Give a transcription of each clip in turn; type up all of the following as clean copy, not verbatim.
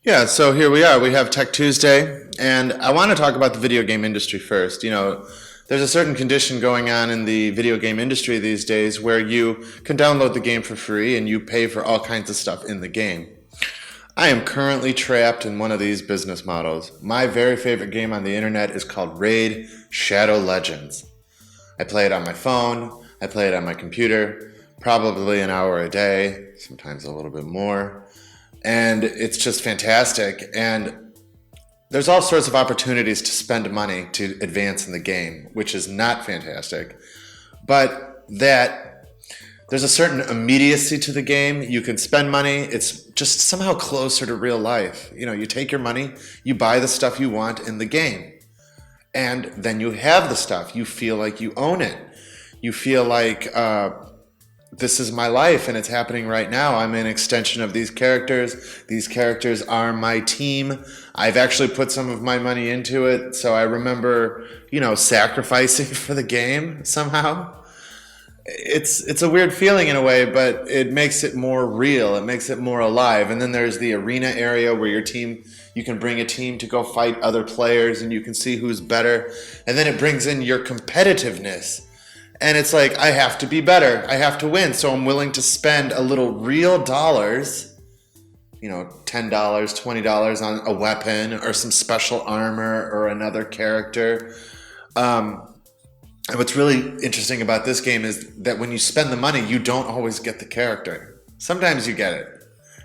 Yeah, so here we are. We have Tech Tuesday, and I want to talk about the video game industry first. There's a certain condition going on in the video game industry these days where you can download the game for free and you pay for all kinds of stuff in the game. I am currently trapped in one of these business models. My very favorite game on the internet is called Raid Shadow Legends. I play it on my phone, I play it on my computer, probably an hour a day, sometimes a little bit more. And it's just fantastic. And there's all sorts of opportunities to spend money to advance in the game, which is not fantastic. But there's a certain immediacy to the game. You can spend money. It's just somehow closer to real life. You take your money, you buy the stuff you want in the game. And then you have the stuff. You feel like you own it. You feel like this is my life and it's happening right now. I'm an extension of these characters. These characters are my team. I've actually put some of my money into it. So I remember, sacrificing for the game somehow. It's a weird feeling in a way, but it makes it more real. It makes it more alive. And then there's the arena area where you can bring a team to go fight other players and you can see who's better. And then it brings in your competitiveness. And it's like, I have to be better. I have to win. So I'm willing to spend a little real dollars, $10, $20 on a weapon or some special armor or another character. And what's really interesting about this game is that when you spend the money, you don't always get the character. Sometimes you get it.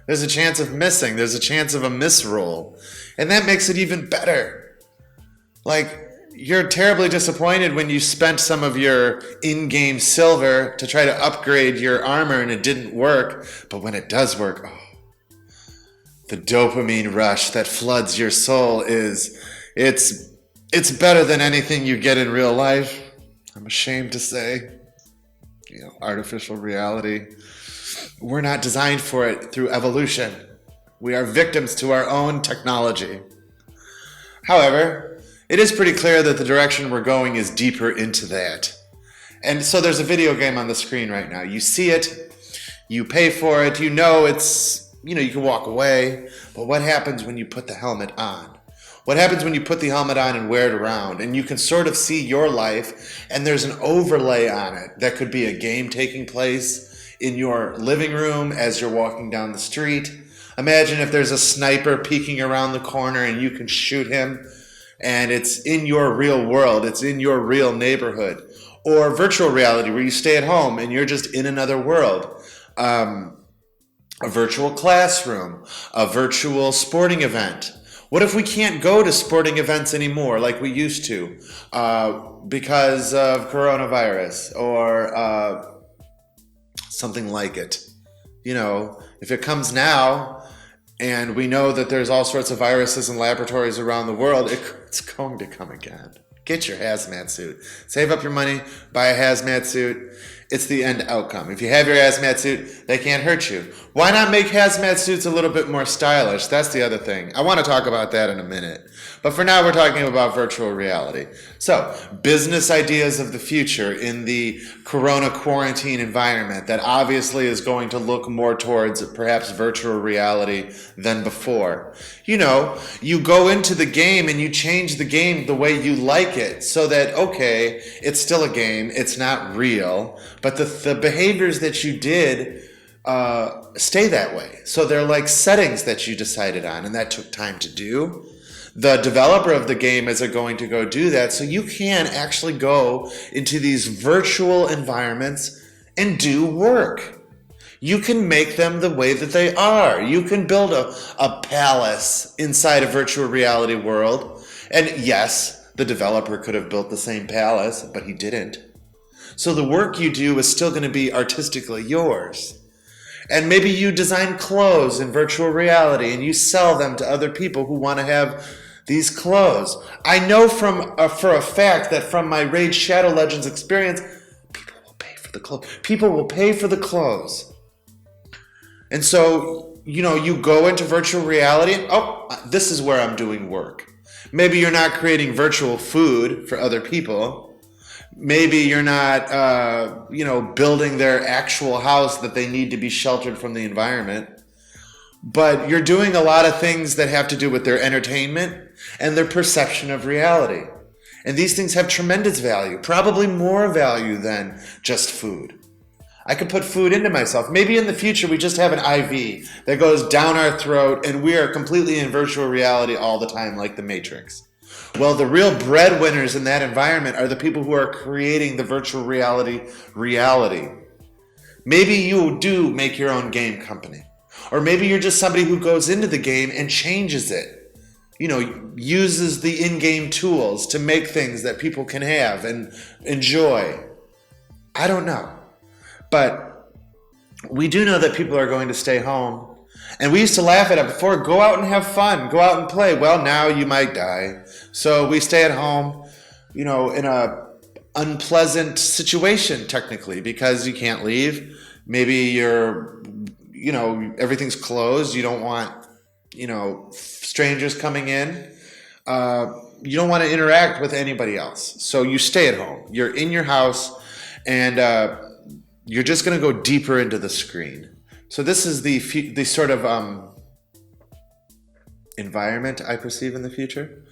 There's a chance of missing. There's a chance of a misroll. And that makes it even better. You're terribly disappointed when you spent some of your in-game silver to try to upgrade your armor and it didn't work. But when it does work, the dopamine rush that floods your soul it's better than anything you get in real life. I'm ashamed to say. Artificial reality. We're not designed for it through evolution. We are victims to our own technology. However, it is pretty clear that the direction we're going is deeper into that. And so there's a video game on the screen right now. You see it, you pay for it, you can walk away. But what happens when you put the helmet on? What happens when you put the helmet on and wear it around? And you can sort of see your life, and there's an overlay on it. That could be a game taking place in your living room as you're walking down the street. Imagine if there's a sniper peeking around the corner and you can shoot him. And it's in your real world. It's in your real neighborhood. Or virtual reality where you stay at home and you're just in another world. A virtual classroom. A virtual sporting event. What if we can't go to sporting events anymore like we used to because of coronavirus or something like it? If it comes now, and we know that there's all sorts of viruses in laboratories around the world, it's going to come again. Get your hazmat suit. Save up your money, buy a hazmat suit. It's the end outcome. If you have your hazmat suit, they can't hurt you. Why not make hazmat suits a little bit more stylish? That's the other thing. I want to talk about that in a minute. But for now, we're talking about virtual reality. So, business ideas of the future in the corona quarantine environment that obviously is going to look more towards perhaps virtual reality than before. You go into the game and you change the game the way you like it so that, okay, it's still a game, it's not real, but the behaviors that you did stay that way. So they're like settings that you decided on, and that took time to do. The developer of the game isn't going to go do that, so you can actually go into these virtual environments and do work. You can make them the way that they are. You can build a palace inside a virtual reality world. And yes, the developer could have built the same palace, but he didn't. So the work you do is still going to be artistically yours. And maybe you design clothes in virtual reality and you sell them to other people who want to have these clothes. I know for a fact that from my Raid Shadow Legends experience, people will pay for the clothes. People will pay for the clothes. And so, you go into virtual reality and, this is where I'm doing work. Maybe you're not creating virtual food for other people. Maybe you're not, building their actual house that they need to be sheltered from the environment. but you're doing a lot of things that have to do with their entertainment and their perception of reality. And these things have tremendous value, probably more value than just food. I could put food into myself. Maybe in the future we just have an IV that goes down our throat and we are completely in virtual reality all the time, like the Matrix. Well, the real breadwinners in that environment are the people who are creating the virtual reality. Maybe you do make your own game company. Or maybe you're just somebody who goes into the game and changes it. Uses the in-game tools to make things that people can have and enjoy. I don't know. But we do know that people are going to stay home. And we used to laugh at it before. Go out and have fun. Go out and play. Well, now you might die. So we stay at home, in a unpleasant situation, technically, because you can't leave. Maybe everything's closed. You don't want, strangers coming in. You don't want to interact with anybody else. So you stay at home. You're in your house and you're just going to go deeper into the screen. So this is the sort of environment I perceive in the future.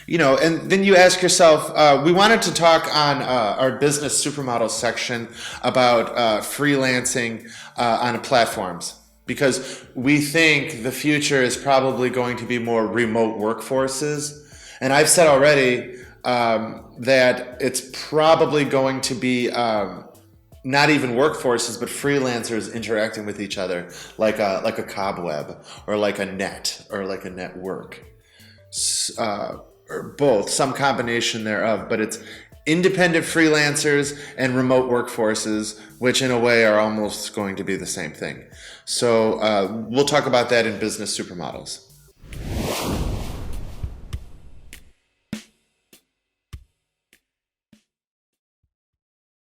And then you ask yourself, we wanted to talk on our business supermodel section about freelancing on platforms, because we think the future is probably going to be more remote workforces. And I've said already that it's probably going to be not even workforces, but freelancers interacting with each other like a cobweb or like a net or like a network, or both, some combination thereof. But it's independent freelancers and remote workforces, which in a way are almost going to be the same thing. So we'll talk about that in Business Supermodels.